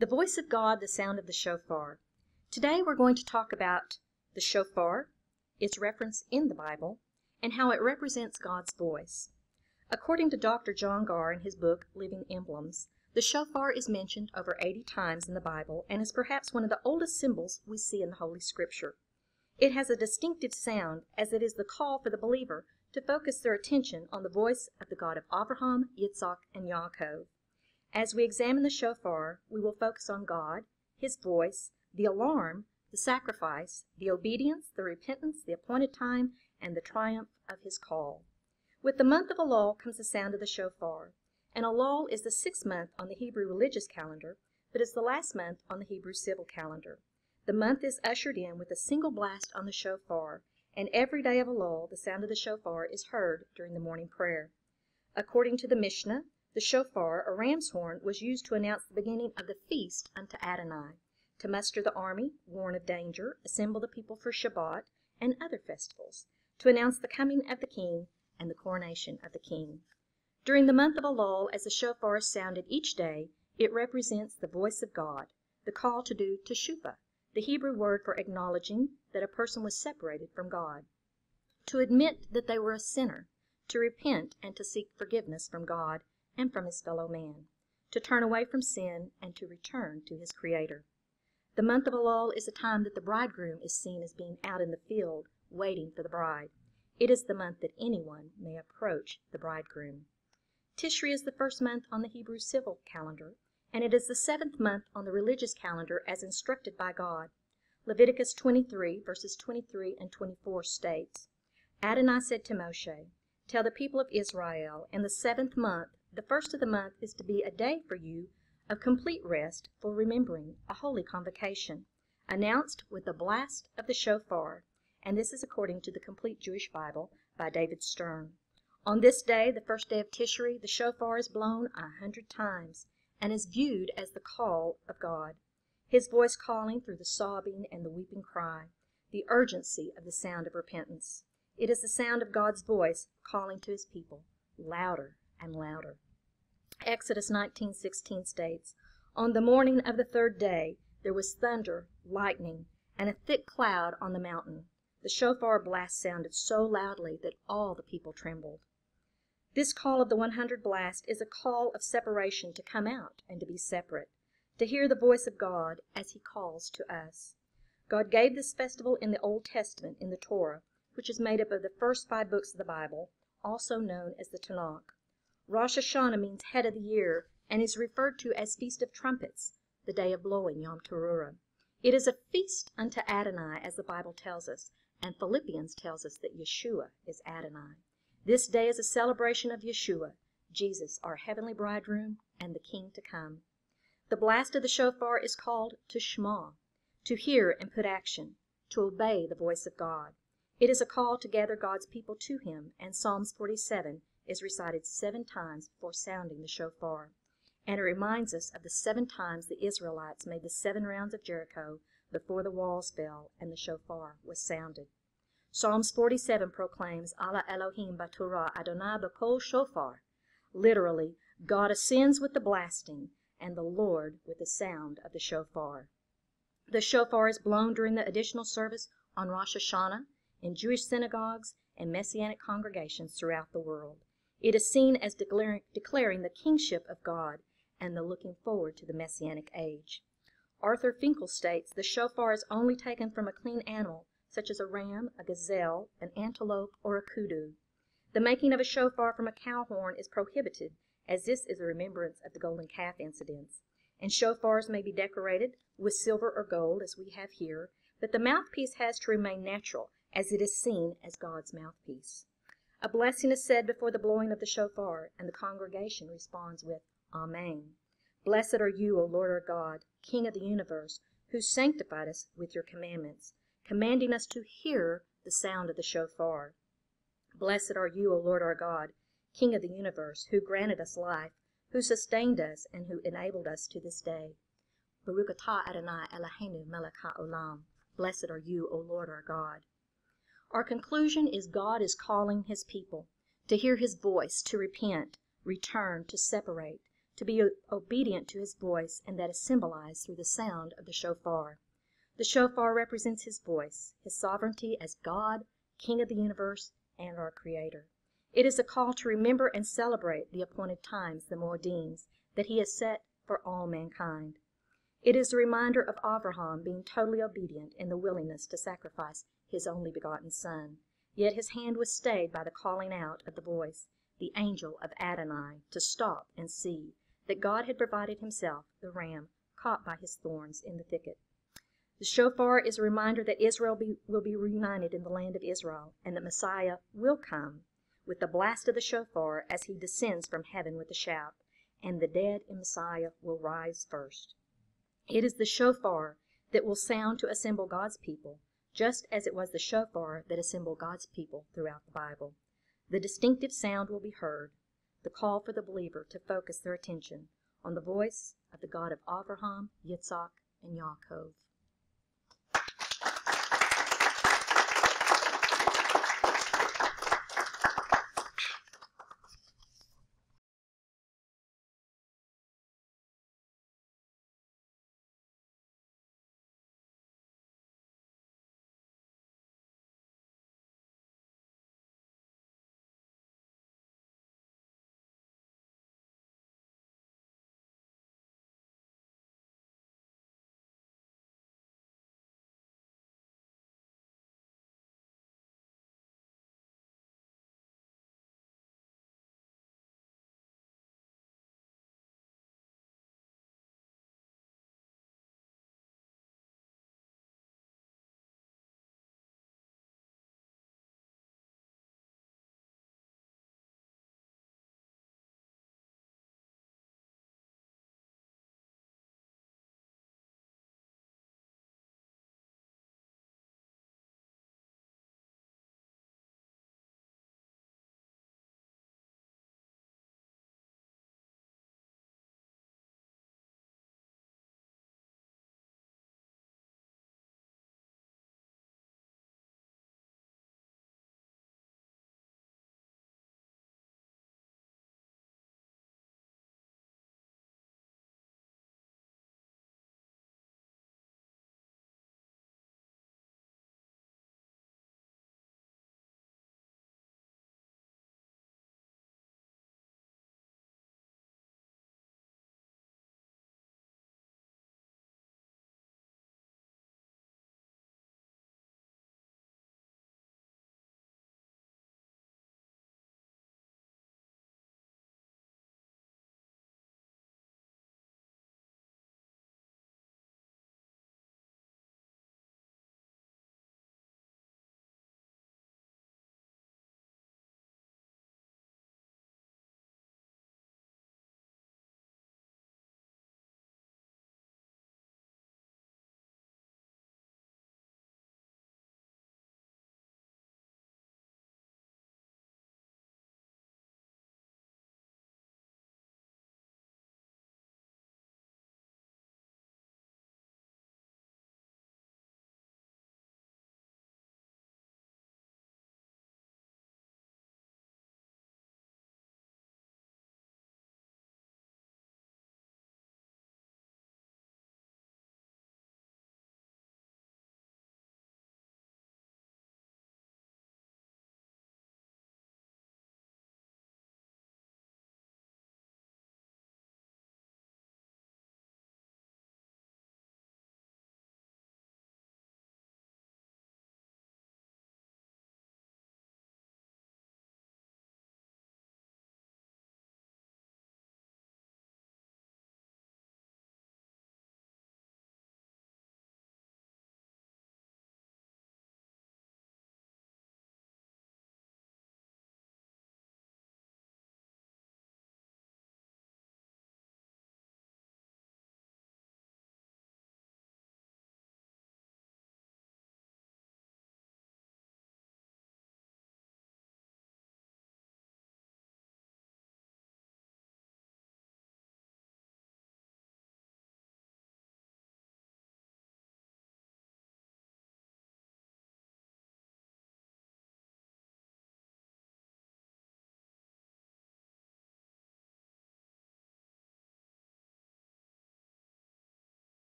The voice of God, the sound of the shofar. Today we're going to talk about the shofar, its reference in the Bible, and how it represents God's voice. According to Dr. John Garr in his book, Living Emblems, the shofar is mentioned over 80 times in the Bible and is perhaps one of the oldest symbols we see in the Holy Scripture. It has a distinctive sound, as it is the call for the believer to focus their attention on the voice of the God of Abraham, Yitzhak, and Yaakov. As we examine the shofar, we will focus on God, his voice, the alarm, the sacrifice, the obedience, the repentance, the appointed time, and the triumph of his call. With the month of Elul comes the sound of the shofar, and Elul is the 6th month on the Hebrew religious calendar, but is the last month on the Hebrew civil calendar. The month is ushered in with a single blast on the shofar, and every day of Elul the sound of the shofar is heard during the morning prayer. According to the Mishnah, the shofar, a ram's horn, was used to announce the beginning of the feast unto Adonai, to muster the army, warn of danger, assemble the people for Shabbat and other festivals, to announce the coming of the king and the coronation of the king. During the month of Elul, as the shofar is sounded each day, it represents the voice of God, the call to do teshuvah, the Hebrew word for acknowledging that a person was separated from God, to admit that they were a sinner, to repent and to seek forgiveness from God and from his fellow man, to turn away from sin and to return to his Creator. The month of Elul is a time that the bridegroom is seen as being out in the field, waiting for the bride. It is the month that anyone may approach the bridegroom. Tishri is the 1st month on the Hebrew civil calendar, and it is the 7th month on the religious calendar as instructed by God. Leviticus 23, verses 23 and 24 states, Adonai said to Moshe, Tell the people of Israel, in the 7th month, the 1st of the month is to be a day for you of complete rest for remembering, a holy convocation, announced with the blast of the shofar, and this is according to the Complete Jewish Bible by David Stern. On this day, the 1st day of Tishri, the shofar is blown 100 times and is viewed as the call of God, his voice calling through the sobbing and the weeping cry, the urgency of the sound of repentance. It is the sound of God's voice calling to his people, louder and louder. Exodus 19:16 states, On the morning of the 3rd day there was thunder, lightning, and a thick cloud on the mountain. The shofar blast sounded so loudly that all the people trembled. This call of the 100 blast is a call of separation, to come out and to be separate, to hear the voice of God as he calls to us. God gave this festival in the Old Testament in the Torah, which is made up of the first 5 books of the Bible, also known as the Tanakh. Rosh Hashanah means head of the year and is referred to as Feast of Trumpets, the day of blowing, Yom Teruah. It is a feast unto Adonai, as the Bible tells us, and Philippians tells us that Yeshua is Adonai. This day is a celebration of Yeshua, Jesus, our heavenly bridegroom and the King to come. The blast of the shofar is called to Shema, to hear and put action, to obey the voice of God. It is a call to gather God's people to him, and Psalms 47 is recited 7 times before sounding the shofar, and it reminds us of the 7 times the Israelites made the 7 rounds of Jericho before the walls fell and the shofar was sounded. Psalms 47 proclaims, Allah Elohim Baturah Adonai B'kol Shofar, literally, God ascends with the blasting, and the Lord with the sound of the shofar. The shofar is blown during the additional service on Rosh Hashanah in Jewish synagogues and Messianic congregations throughout the world. It is seen as declaring the kingship of God and the looking forward to the Messianic age. Arthur Finkel states the shofar is only taken from a clean animal, such as a ram, a gazelle, an antelope, or a kudu. The making of a shofar from a cow horn is prohibited, as this is a remembrance of the golden calf incidents. And shofars may be decorated with silver or gold, as we have here, but the mouthpiece has to remain natural, as it is seen as God's mouthpiece. A blessing is said before the blowing of the shofar, and the congregation responds with, Amen. Blessed are you, O Lord our God, King of the universe, who sanctified us with your commandments, commanding us to hear the sound of the shofar. Blessed are you, O Lord our God, King of the universe, who granted us life, who sustained us, and who enabled us to this day. Baruch atah Adonai Eloheinu melech haolam. Blessed are you, O Lord our God. Our conclusion is God is calling his people to hear his voice, to repent, return, to separate, to be obedient to his voice, and that is symbolized through the sound of the shofar. The shofar represents his voice, his sovereignty as God, King of the universe, and our Creator. It is a call to remember and celebrate the appointed times, the Moedims, that he has set for all mankind. It is a reminder of Avraham being totally obedient in the willingness to sacrifice his only begotten son. Yet his hand was stayed by the calling out of the voice, the angel of Adonai, to stop and see that God had provided himself the ram caught by his thorns in the thicket. The shofar is a reminder that Israel will be reunited in the land of Israel, and that Messiah will come with the blast of the shofar as he descends from heaven with a shout, and the dead in Messiah will rise first. It is the shofar that will sound to assemble God's people, just as it was the shofar that assembled God's people throughout the Bible. The distinctive sound will be heard, the call for the believer to focus their attention on the voice of the God of Avraham, Yitzhak, and Yaakov.